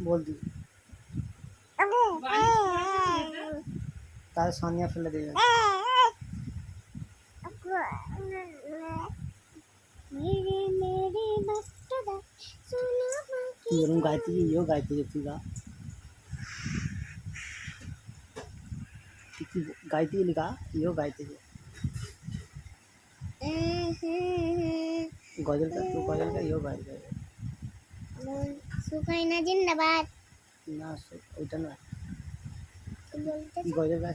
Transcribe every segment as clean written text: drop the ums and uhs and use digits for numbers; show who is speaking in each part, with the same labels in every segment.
Speaker 1: बोल दी तार सानिया फेले देगा ये गायत्री यो गायत्री तुगा गायत्री लिखा यो गायत्री गजल का तू गजल का यो गायत्री
Speaker 2: सुखाई ना जिंदाबाद
Speaker 1: ना ओटा ना गजल का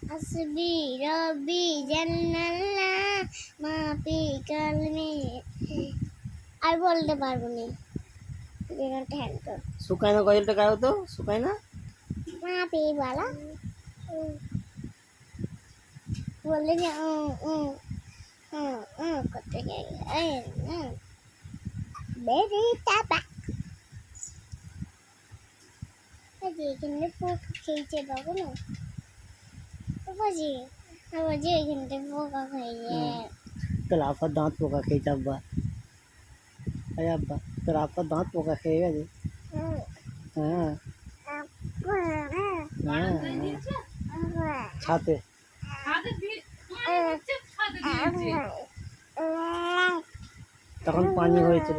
Speaker 1: हसबी
Speaker 2: रबी जन्नल्लाह माफी कलमी আর বলতে পারবো না যেটা ঠ্যান তো
Speaker 1: सुकाई ना गजल का तो सुकाई ना
Speaker 2: माफी वाला বললে যে করতে যাই বেরি টাবা আজি এখানে পোক খেয়েছে বাবু না বাজি বাজি এখানে পোকা খাইছে
Speaker 1: तेरा आपका दांत पोका खेचा अब्बा अरे अब्बा तेरा आपका दांत पोका खेगा जी हाँ छाते তখন পানি হয়েছিল